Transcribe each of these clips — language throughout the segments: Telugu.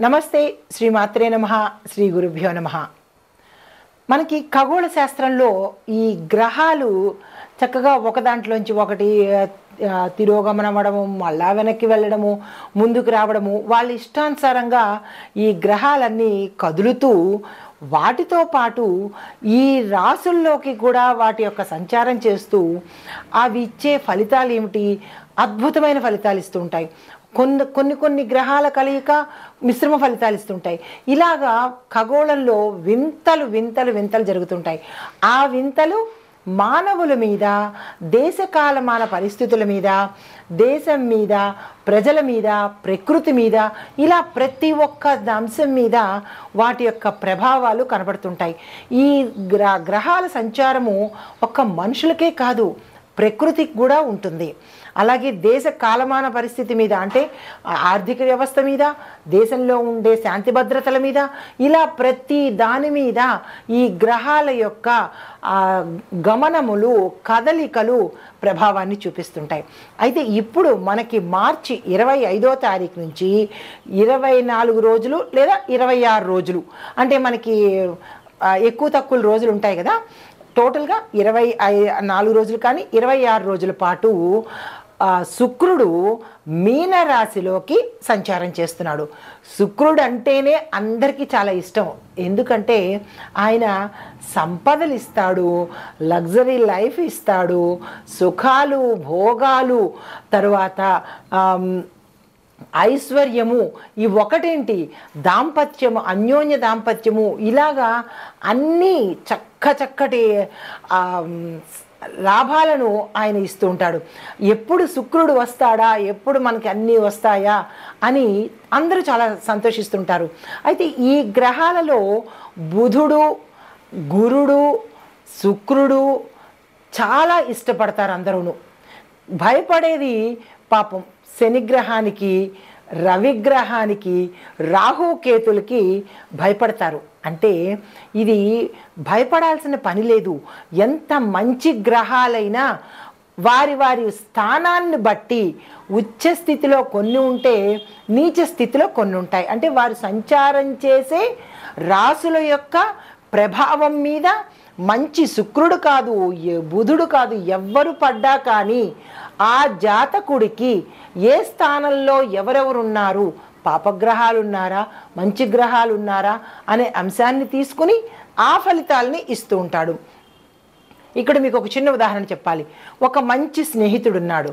నమస్తే శ్రీమాత్రే నమః శ్రీ గురుభ్యో నమః. మనకి ఖగోళ శాస్త్రంలో ఈ గ్రహాలు చక్కగా ఒక దాంట్లోంచి ఒకటి తిరోగమనం అవ్వడము, మళ్ళా వెనక్కి వెళ్ళడము, ముందుకు రావడము, వాళ్ళ ఇష్టానుసారంగా ఈ గ్రహాలన్నీ కదులుతూ వాటితో పాటు ఈ రాసుల్లోకి కూడా వాటి యొక్క సంచారం చేస్తూ అవి ఇచ్చే ఫలితాలు ఏమిటి, అద్భుతమైన ఫలితాలు ఇస్తూ ఉంటాయి. కొన్ని గ్రహాల కలయిక మిశ్రమ ఫలితాలు ఇస్తుంటాయి. ఇలాగా ఖగోళంలో వింతలు వింతలు వింతలు జరుగుతుంటాయి. ఆ వింతలు మానవుల మీద, దేశకాలమాన పరిస్థితుల మీద, దేశం మీద, ప్రజల మీద, ప్రకృతి మీద, ఇలా ప్రతి ఒక్క అంశం మీద వాటి యొక్క ప్రభావాలు కనబడుతుంటాయి. ఈ గ్రహాల సంచారము ఒక్క మనుషులకే కాదు, ప్రకృతికి కూడా ఉంటుంది. అలాగే దేశ కాలమాన పరిస్థితి మీద, అంటే ఆర్థిక వ్యవస్థ మీద, దేశంలో ఉండే శాంతి భద్రతల మీద, ఇలా ప్రతి దాని మీద ఈ గ్రహాల యొక్క గమనములు, కదలికలు ప్రభావాన్ని చూపిస్తుంటాయి. అయితే ఇప్పుడు మనకి మార్చి 25వ తారీఖు నుంచి 24 రోజులు లేదా 26 రోజులు, అంటే మనకి ఎక్కువ తక్కువ రోజులు ఉంటాయి కదా, టోటల్గా 24 రోజులు కానీ 26 రోజుల పాటు శుక్రుడు మీనరాశిలోకి సంచారం చేస్తున్నాడు. శుక్రుడు అంటేనే అందరికీ చాలా ఇష్టం. ఎందుకంటే ఆయన సంపదలు ఇస్తాడు, లగ్జరీ లైఫ్ ఇస్తాడు, సుఖాలు, భోగాలు, తరువాత ఐశ్వర్యము, ఈ ఒకటేంటి దాంపత్యము, అన్యోన్య దాంపత్యము, ఇలాగా అన్నీ చక్కటి లాభాలను ఆయన ఇస్తూ ఉంటాడు. ఎప్పుడు శుక్రుడు వస్తాడా, ఎప్పుడు మనకి అన్నీ వస్తాయా అని అందరూ చాలా సంతోషిస్తుంటారు. అయితే ఈ గ్రహాలలో బుధుడు, గురుడు, శుక్రుడు చాలా ఇష్టపడతారు అందరూను. భయపడేది పాపం శనిగ్రహానికి, రవిగ్రహానికి, రాహుకేతులకి భయపడతారు. అంటే ఇది భయపడాల్సిన పని లేదు. ఎంత మంచి గ్రహాలైనా వారి వారి స్థానాన్ని బట్టి ఉచ్చ స్థితిలో కొన్ని ఉంటే, నీచ స్థితిలో కొన్ని ఉంటాయి. అంటే వారు సంచారం చేసే రాసుల యొక్క ప్రభావం మీద మంచి శుక్రుడు కాదు, బుధుడు కాదు, ఎవ్వరు పడ్డా కానీ ఆ జాతకుడికి ఏ స్థానంలో ఎవరెవరున్నారు, పాపగ్రహాలు ఉన్నారా, మంచి గ్రహాలు ఉన్నారా అనే అంశాన్ని తీసుకుని ఆ ఫలితాలని ఇస్తూ ఉంటాడు. ఇక్కడ మీకు ఒక చిన్న ఉదాహరణ చెప్పాలి. ఒక మంచి స్నేహితుడు ఉన్నాడు.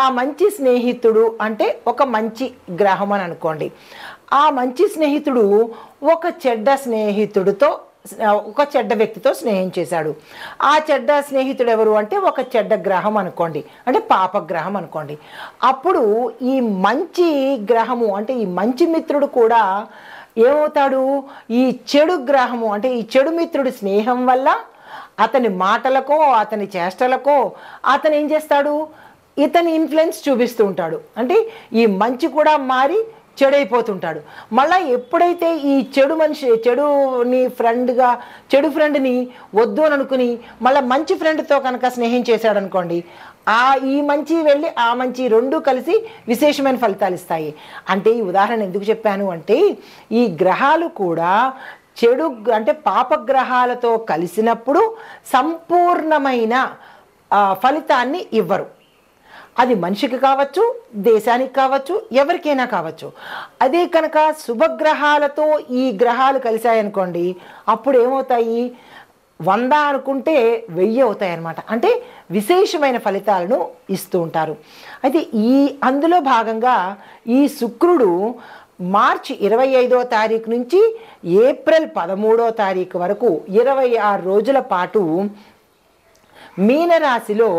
ఆ మంచి స్నేహితుడు అంటే ఒక మంచి గ్రహం అని అనుకోండి. ఆ మంచి స్నేహితుడు ఒక చెడ్డ స్నేహితుడితో, ఒక చెడ్డ వ్యక్తితో స్నేహం చేశాడు. ఆ చెడ్డ స్నేహితుడు ఎవరు అంటే ఒక చెడ్డ గ్రహం అనుకోండి, అంటే పాపగ్రహం అనుకోండి. అప్పుడు ఈ మంచి గ్రహము, అంటే ఈ మంచి మిత్రుడు కూడా ఏమవుతాడు, ఈ చెడు గ్రహము, అంటే ఈ చెడు మిత్రుడి స్నేహం వల్ల అతని మాటలకో, అతని చేష్టలకో అతను ఏం చేస్తాడు, ఇతని ఇన్ఫ్లుయెన్స్ చూపిస్తూ ఉంటాడు. అంటే ఈ మంచి కూడా మారి చెడైపోతుంటాడు. మళ్ళీ ఎప్పుడైతే ఈ చెడు మనిషి, చెడు ఫ్రెండ్ని వద్దు అని అనుకుని మళ్ళీ మంచి ఫ్రెండ్తో కనుక స్నేహం చేశాడు అనుకోండి, ఈ మంచి వెళ్ళి ఆ మంచి రెండు కలిసి విశేషమైన ఫలితాలు ఇస్తాయి. అంటే ఈ ఉదాహరణ ఎందుకు చెప్పాను అంటే, ఈ గ్రహాలు కూడా చెడు, అంటే పాపగ్రహాలతో కలిసినప్పుడు సంపూర్ణమైన ఫలితాన్ని ఇవ్వరు. అది మనిషికి కావచ్చు, దేశానికి కావచ్చు, ఎవరికైనా కావచ్చు. అదే కనుక శుభగ్రహాలతో ఈ గ్రహాలు కలిశాయనుకోండి, అప్పుడు ఏమవుతాయి, 100 అనుకుంటే 1000 అవుతాయి అన్నమాట. అంటే విశేషమైన ఫలితాలను ఇస్తూ ఉంటారు. అయితే అందులో భాగంగా ఈ శుక్రుడు మార్చి 25వ తారీఖు నుంచి ఏప్రిల్ 13వ తారీఖు వరకు 26 రోజుల పాటు మీనరాశిలో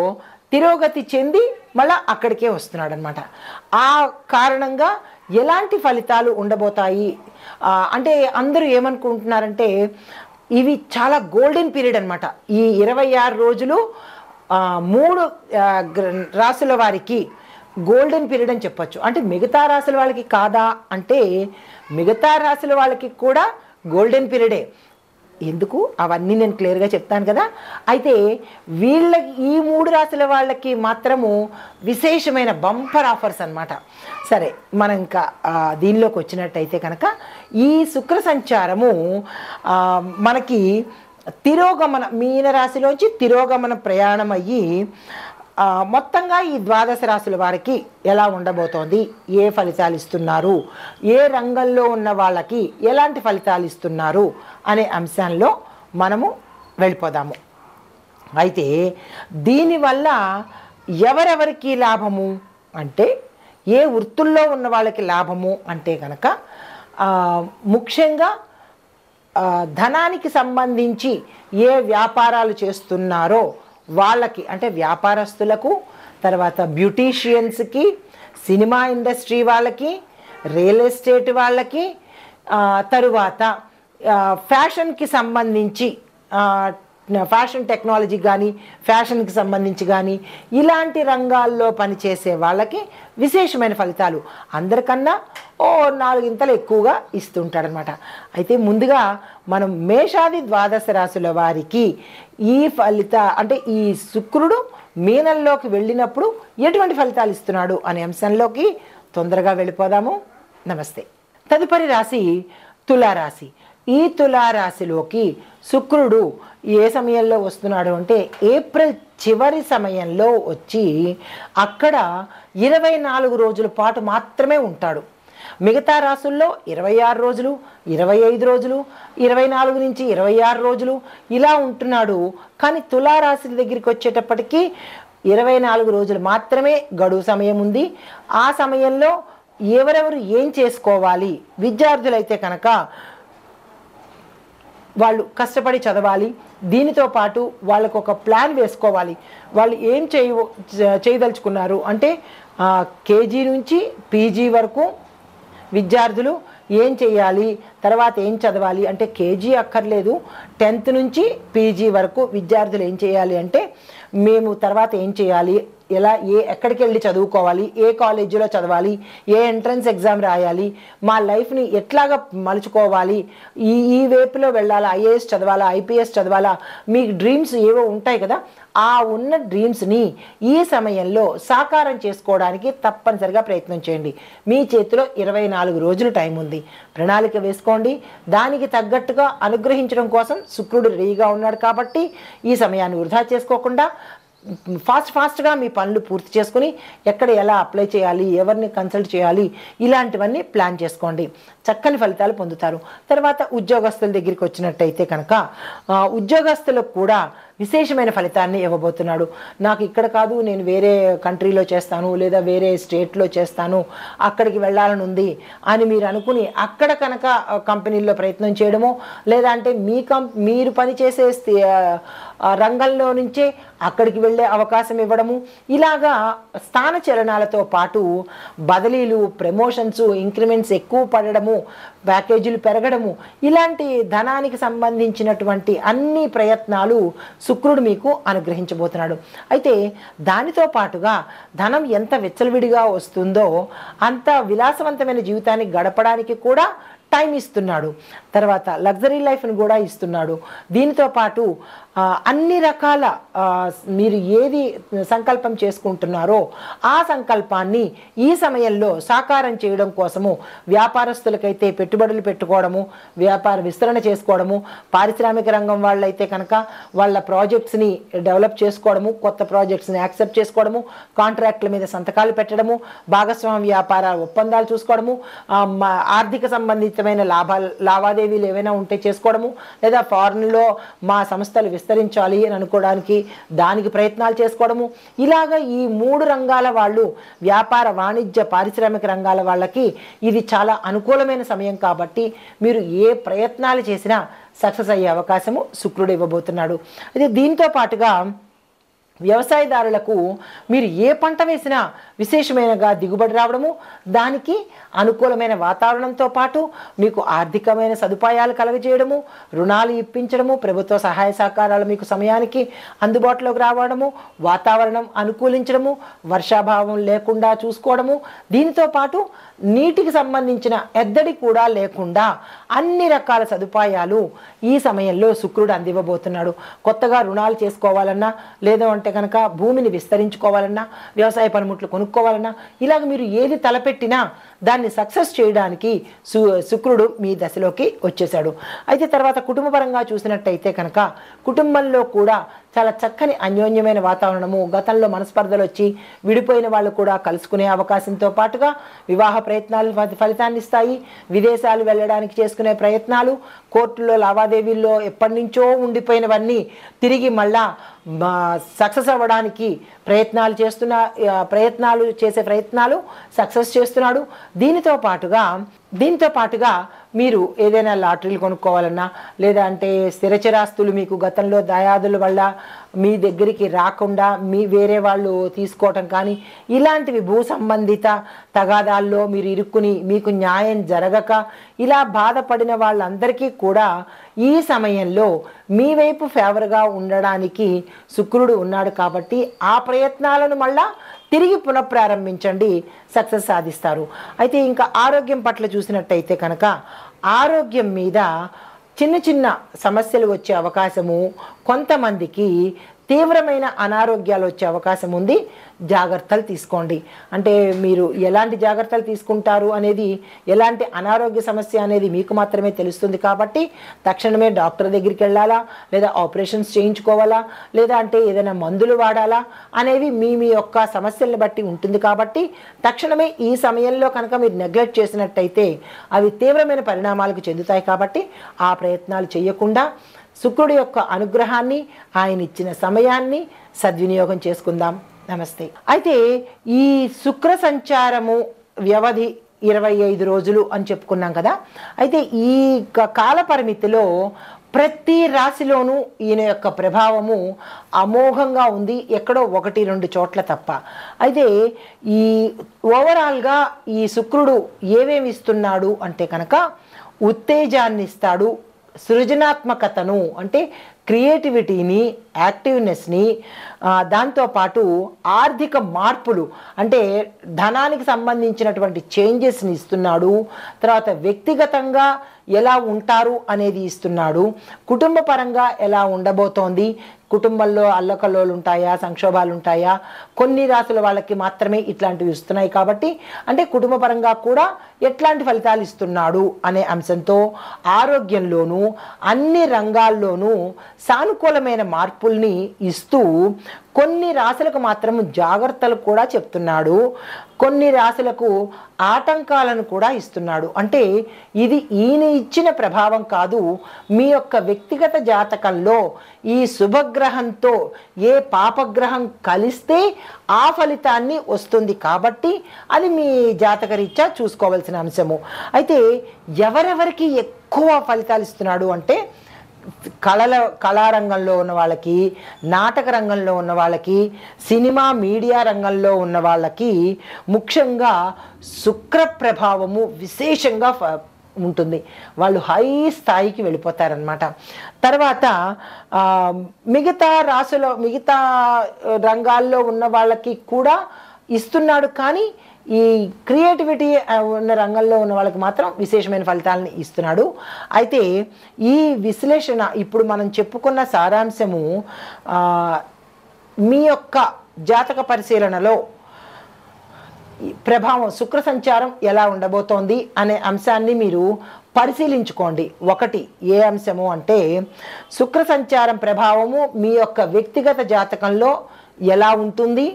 తిరోగతి చెంది మళ్ళీ అక్కడికే వస్తున్నాడు అనమాట. ఆ కారణంగా ఎలాంటి ఫలితాలు ఉండబోతాయి అంటే అందరూ ఏమనుకుంటున్నారంటే, ఇవి చాలా గోల్డెన్ పీరియడ్ అనమాట. ఈ 26 రోజులు 3 రాశుల వారికి గోల్డెన్ పీరియడ్ అని చెప్పొచ్చు. అంటే మిగతా రాశుల వాళ్ళకి కాదా అంటే, మిగతా రాశుల వాళ్ళకి కూడా గోల్డెన్ పీరియడే. ఎందుకు అవన్నీ నేను క్లియర్గా చెప్తాను కదా. అయితే వీళ్ళకి ఈ 3 రాశుల వాళ్ళకి మాత్రము విశేషమైన బంపర్ ఆఫర్స్ అన్నమాట. సరే, మనం ఇంకా దీనిలోకి వచ్చినట్టయితే కనుక ఈ శుక్ర సంచారము మనకి తిరోగమన మీనరాశిలోంచి తిరోగమన ప్రయాణం అయ్యి మొత్తంగా ఈ 12 రాశుల వారికి ఎలా ఉండబోతోంది, ఏ ఫలితాలు ఇస్తున్నారు, ఏ రంగంలో ఉన్న వాళ్ళకి ఎలాంటి ఫలితాలు ఇస్తున్నారు అనే అంశంలో మనము వెళ్ళిపోదాము. అయితే దీనివల్ల ఎవరెవరికి లాభము అంటే, ఏ వృత్తుల్లో ఉన్న వాళ్ళకి లాభము అంటే కనుక ముఖ్యంగా ధనానికి సంబంధించి ఏ వ్యాపారాలు చేస్తున్నారో వాళ్ళకి, అంటే వ్యాపారస్తులకు, తర్వాత బ్యూటీషియన్స్కి, సినిమా ఇండస్ట్రీ వాళ్ళకి, రియల్ ఎస్టేట్ వాళ్ళకి, తరువాత ఫ్యాషన్కి సంబంధించి ఫ్యాషన్ టెక్నాలజీ కానీ ఫ్యాషన్కి సంబంధించి కానీ ఇలాంటి రంగాల్లో పనిచేసే వాళ్ళకి విశేషమైన ఫలితాలు అందరికన్నా 4 ఇంతలు ఎక్కువగా ఇస్తుంటాడనమాట. అయితే ముందుగా మనం మేషాది 12 రాశుల వారికి ఈ అంటే ఈ శుక్రుడు మీనంలోకి వెళ్ళినప్పుడు ఎటువంటి ఫలితాలు ఇస్తున్నాడు అనే అంశంలోకి తొందరగా వెళ్ళిపోదాము. నమస్తే. తదుపరి రాశి తులారాశి. ఈ తులారాశిలోకి శుక్రుడు ఏ సమయంలో వస్తున్నాడు అంటే ఏప్రిల్ చివరి సమయంలో వచ్చి అక్కడ 24 రోజుల పాటు మాత్రమే ఉంటాడు. మిగతా రాశుల్లో 26 రోజులు, 25 రోజులు, 24 నుంచి 26 రోజులు ఇలా ఉంటున్నాడు. కానీ తులారాశి దగ్గరికి వచ్చేటప్పటికి 24 రోజులు మాత్రమే గడువు సమయం ఉంది. ఆ సమయంలో ఎవరెవరు ఏం చేసుకోవాలి, విద్యార్థులైతే కనుక వాళ్ళు కష్టపడి చదవాలి. దీనితో పాటు వాళ్ళకు ఒక ప్లాన్ వేసుకోవాలి. వాళ్ళు ఏం చేయదలుచుకున్నారు అంటే కేజీ నుంచి పీజీ వరకు విద్యార్థులు ఏం చేయాలి, తర్వాత ఏం చదవాలి అంటే కేజీ అక్కర్లేదు, 10th నుంచి పీజీ వరకు విద్యార్థులు ఏం చేయాలి అంటే మేము తర్వాత ఏం చేయాలి, ఎలా ఎక్కడికి వెళ్ళి చదువుకోవాలి, ఏ కాలేజీలో చదవాలి, ఏ ఎంట్రన్స్ ఎగ్జామ్ రాయాలి, మా లైఫ్ని ఎట్లాగా మలుచుకోవాలి, ఈ వైపులో వెళ్ళాలా, ఐఏఎస్ చదవాలా, ఐపీఎస్ చదవాలా, మీకు డ్రీమ్స్ ఏవో ఉంటాయి కదా, ఆ ఉన్న డ్రీమ్స్ని ఈ సమయంలో సాకారం చేసుకోవడానికి తప్పనిసరిగా ప్రయత్నం చేయండి. మీ చేతిలో 24 రోజులు టైం ఉంది. ప్రణాళిక వేసుకోండి. దానికి తగ్గట్టుగా అనుగ్రహించడం కోసం శుక్రుడు రెడీగా ఉన్నాడు కాబట్టి ఈ సమయాన్ని వృధా చేసుకోకుండా ఫాస్ట్గా మీ పనులు పూర్తి చేసుకుని ఎక్కడ ఎలా అప్లై చేయాలి, ఎవరిని కన్సల్ట్ చేయాలి, ఇలాంటివన్నీ ప్లాన్ చేసుకోండి. చక్కని ఫలితాలు పొందుతారు. తర్వాత ఉద్యోగస్తుల దగ్గరికి వచ్చినట్టయితే కనుక ఉద్యోగస్తులకు కూడా విశేషమైన ఫలితాన్ని ఇవ్వబోతున్నాడు. నాకు ఇక్కడ కాదు, నేను వేరే కంట్రీలో చేస్తాను లేదా వేరే స్టేట్లో చేస్తాను, అక్కడికి వెళ్ళాలని ఉంది అని మీరు అనుకుని అక్కడ కనుక కంపెనీల్లో ప్రయత్నం చేయడమో లేదంటే మీరు పనిచేసే రంగంలో నుంచే అక్కడికి వెళ్ళే అవకాశం ఇవ్వడము, ఇలాగా స్థాన చలనాలతో పాటు బదిలీలు, ప్రమోషన్స్, ఇంక్రిమెంట్స్ ఎక్కువ పడడము, ప్యాకేజీలు పెరగడము, ఇలాంటి ధనానికి సంబంధించినటువంటి అన్ని ప్రయత్నాలు శుక్రుడు మీకు అనుగ్రహించబోతున్నాడు. అయితే దానితో పాటుగా ధనం ఎంత విచ్చలవిడిగా వస్తుందో అంత విలాసవంతమైన జీవితాన్ని గడపడానికి కూడా టైం ఇస్తున్నాడు. తర్వాత లగ్జరీ లైఫ్ని కూడా ఇస్తున్నాడు. దీనితో పాటు అన్ని రకాల మీరు ఏది సంకల్పం చేసుకుంటున్నారో ఆ సంకల్పాన్ని ఈ సమయంలో సాకారం చేయడం కోసము వ్యాపారస్తులకైతే పెట్టుబడులు పెట్టుకోవడము, వ్యాపార విస్తరణ చేసుకోవడము, పారిశ్రామిక రంగం వాళ్ళైతే కనుక వాళ్ళ ప్రాజెక్ట్స్ని డెవలప్ చేసుకోవడము, కొత్త ప్రాజెక్ట్స్ని యాక్సెప్ట్ చేసుకోవడము, కాంట్రాక్ట్ల మీద సంతకాలు పెట్టడము, భాగస్వామ్య వ్యాపార ఒప్పందాలు చూసుకోవడము, ఆర్థిక సంబంధితమైన లావాదేవీలు ఏవైనా ఉంటే చేసుకోవడము, లేదా ఫారెన్లో మా సంస్థలు విస్తరించాలి అని అనుకోవడానికి దానికి ప్రయత్నాలు చేసుకోవడము, ఇలాగా ఈ 3 రంగాల వాళ్ళు వ్యాపార, వాణిజ్య, పారిశ్రామిక రంగాల వాళ్ళకి ఇది చాలా అనుకూలమైన సమయం కాబట్టి మీరు ఏ ప్రయత్నాలు చేసినా సక్సెస్ అయ్యే అవకాశము శుక్రుడు ఇవ్వబోతున్నాడు. అయితే దీంతో పాటుగా వ్యవసాయదారులకు మీరు ఏ పంట వేసినా విశేషమైనగా దిగుబడి రావడము, దానికి అనుకూలమైన వాతావరణంతో పాటు మీకు ఆర్థికమైన సదుపాయాలు కలుగజేయడము, రుణాలు ఇప్పించడము, ప్రభుత్వ సహాయ సహకారాలు మీకు సమయానికి అందుబాటులోకి రావడము, వాతావరణం అనుకూలించడము, వర్షాభావం లేకుండా చూసుకోవడము, దీనితో పాటు నీటికి సంబంధించిన ఎద్దడి కూడా లేకుండా అన్ని రకాల సదుపాయాలు ఈ సమయంలో శుక్రుడు అందివ్వబోతున్నాడు. కొత్తగా రుణాలు చేసుకోవాలన్నా, లేదా అంటే కనుక భూమిని విస్తరించుకోవాలన్నా, వ్యవసాయ పనిముట్లు కొనుక్కోవాలన్నా, ఇలాగ మీరు ఏది తలపెట్టినా దాన్ని సక్సెస్ చేయడానికి శుక్రుడు మీ దశలోకి వచ్చేసాడు. అయితే తర్వాత కుటుంబపరంగా చూసినట్టయితే కనుక కుటుంబంలో కూడా చాలా చక్కని అన్యోన్యమైన వాతావరణము, గతంలో మనస్పర్ధలు వచ్చి విడిపోయిన వాళ్ళు కూడా కలుసుకునే అవకాశంతో పాటుగా వివాహ ప్రయత్నాలు ఫలితాన్ని ఇస్తాయి. విదేశాలు వెళ్ళడానికి చేసుకునే ప్రయత్నాలు, కోర్టులో లావాదేవీల్లో ఎప్పటి నుంచో ఉండిపోయినవన్నీ తిరిగి మళ్ళా సక్సెస్ అవ్వడానికి ప్రయత్నాలు సక్సెస్ చేస్తున్నాడు. దీంతో పాటుగా మీరు ఏదైనా లాటరీలు కొనుక్కోవాలన్నా, లేదా అంటే స్థిరచరాస్తులు మీకు గతంలో దాయాదుల వల్ల మీ దగ్గరికి రాకుండా వేరే వాళ్ళు తీసుకోవటం కానీ, ఇలాంటివి భూ సంబంధిత తగాదాల్లో మీరు ఇరుక్కుని మీకు న్యాయం జరగక ఇలా బాధపడిన వాళ్ళందరికీ కూడా ఈ సమయంలో మీ వైపు ఫేవర్గా ఉండడానికి శుక్రుడు ఉన్నాడు. కాబట్టి ఆ ప్రయత్నాలను మళ్ళా తిరిగి పునఃప్రారంభించండి, సక్సెస్ సాధిస్తారు. అయితే ఇంకా ఆరోగ్యం పట్ల చూసినట్టయితే కనుక ఆరోగ్యం మీద చిన్న చిన్న సమస్యలు వచ్చే అవకాశము, కొంతమందికి తీవ్రమైన అనారోగ్యాలు వచ్చే అవకాశం ఉంది. జాగ్రత్తలు తీసుకోండి. అంటే మీరు ఎలాంటి జాగ్రత్తలు తీసుకుంటారు అనేది, ఎలాంటి అనారోగ్య సమస్య అనేది మీకు మాత్రమే తెలుస్తుంది. కాబట్టి తక్షణమే డాక్టర్ దగ్గరికి వెళ్ళాలా, లేదా ఆపరేషన్స్ చేయించుకోవాలా, లేదా అంటే ఏదైనా మందులు వాడాలా అనేవి మీ యొక్క సమస్యలను బట్టి ఉంటుంది. కాబట్టి తక్షణమే ఈ సమయంలో కనుక మీరు నెగ్లెక్ట్ చేసినట్టయితే అవి తీవ్రమైన పరిణామాలకు చెందుతాయి. కాబట్టి ఆ ప్రయత్నాలు చేయకుండా శుక్రుడి యొక్క అనుగ్రహాన్ని, ఆయన ఇచ్చిన సమయాన్ని సద్వినియోగం చేసుకుందాం. నమస్తే. అయితే ఈ శుక్ర సంచారము వ్యవధి 25 రోజులు అని చెప్పుకున్నాం కదా. అయితే ఈ కాల పరిమితిలో ప్రతి రాశిలోనూ ఈయన యొక్క ప్రభావము అమోఘంగా ఉంది, ఎక్కడో 1-2 చోట్ల తప్ప. అయితే ఈ ఓవరాల్గా ఈ శుక్రుడు ఏమేమి ఇస్తున్నాడు అంటే కనుక ఉత్తేజాన్ని ఇస్తాడు, సృజనాత్మకతను అంటే క్రియేటివిటీని, యాక్టివ్నెస్ని, దాంతోపాటు ఆర్థిక మార్పులు అంటే ధనానికి సంబంధించినటువంటి చేంజెస్ని ఇస్తున్నాడు. తర్వాత వ్యక్తిగతంగా ఎలా ఉంటారు అనేది ఇస్తున్నాడు. కుటుంబ పరంగా ఎలా ఉండబోతోంది, కుటుంబంలో అల్లకల్లోలు ఉంటాయా, సంక్షోభాలు ఉంటాయా, కొన్ని రాసుల వాళ్ళకి మాత్రమే ఇట్లాంటివి ఇస్తున్నాయి. కాబట్టి అంటే కుటుంబ పరంగా కూడా ఎట్లాంటి ఫలితాలు ఇస్తున్నాడు అనే అంశంతో ఆరోగ్యంలోనూ అన్ని రంగాల్లోనూ సానుకూలమైన మార్పుల్ని ఇస్తూ కొన్ని రాశులకు మాత్రం జాగ్రత్తలు కూడా చెప్తున్నాడు, కొన్ని రాశులకు ఆటంకాలను కూడా ఇస్తున్నాడు. అంటే ఇది ఈయన ఇచ్చిన ప్రభావం కాదు, మీ యొక్క వ్యక్తిగత జాతకంలో ఈ శుభగ్రహంతో ఏ పాపగ్రహం కలిస్తే ఆ ఫలితాన్ని వస్తుంది. కాబట్టి అది మీ జాతకరీత్యా చూసుకోవాల్సిన అంశము. అయితే ఎవరెవరికి ఎక్కువ ఫలితాలు ఇస్తున్నాడు అంటే కళారంగంలో ఉన్న వాళ్ళకి, నాటక రంగంలో ఉన్న వాళ్ళకి, సినిమా మీడియా రంగంలో ఉన్న వాళ్ళకి ముఖ్యంగా శుక్ర ప్రభావము విశేషంగా ఉంటుంది. వాళ్ళు హై స్థాయికి వెళ్ళిపోతారనమాట. తర్వాత మిగతా రంగాల్లో ఉన్న వాళ్ళకి కూడా ఇస్తున్నాడు, కానీ ఈ క్రియేటివిటీ ఉన్న రంగంలో ఉన్న వాళ్ళకి మాత్రం విశేషమైన ఫలితాలను ఇస్తున్నాడు. అయితే ఈ విశ్లేషణ ఇప్పుడు మనం చెప్పుకున్న సారాంశము మీ యొక్క జాతక పరిశీలనలో ప్రభావం, శుక్ర సంచారం ఎలా ఉండబోతోంది అనే అంశాన్ని మీరు పరిశీలించుకోండి. ఒకటి ఏ అంశము అంటే శుక్ర సంచారం ప్రభావము మీ యొక్క వ్యక్తిగత జాతకంలో ఎలా ఉంటుంది,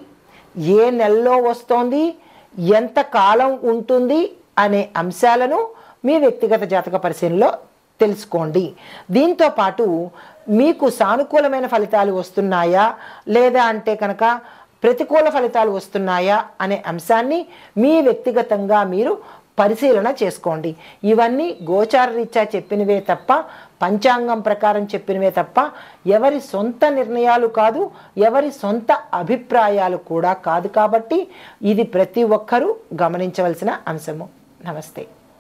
ఏ నెలలో వస్తోంది, ఎంత కాలం ఉంటుంది అనే అంశాలను మీ వ్యక్తిగత జాతక పరిశీలనలో తెలుసుకోండి. దీంతో పాటు మీకు సానుకూలమైన ఫలితాలు వస్తున్నాయా లేదా అంటే కనుక ప్రతికూల ఫలితాలు వస్తున్నాయా అనే అంశాన్ని మీ వ్యక్తిగతంగా మీరు పరిశీలన చేసుకోండి. ఇవన్నీ గోచార రీత్యా చెప్పినవే తప్ప, పంచాంగం ప్రకారం చెప్పినవే తప్ప ఎవరి సొంత నిర్ణయాలు కాదు, ఎవరి సొంత అభిప్రాయాలు కూడా కాదు. కాబట్టి ఇది ప్రతి ఒక్కరూ గమనించవలసిన అంశము. నమస్తే.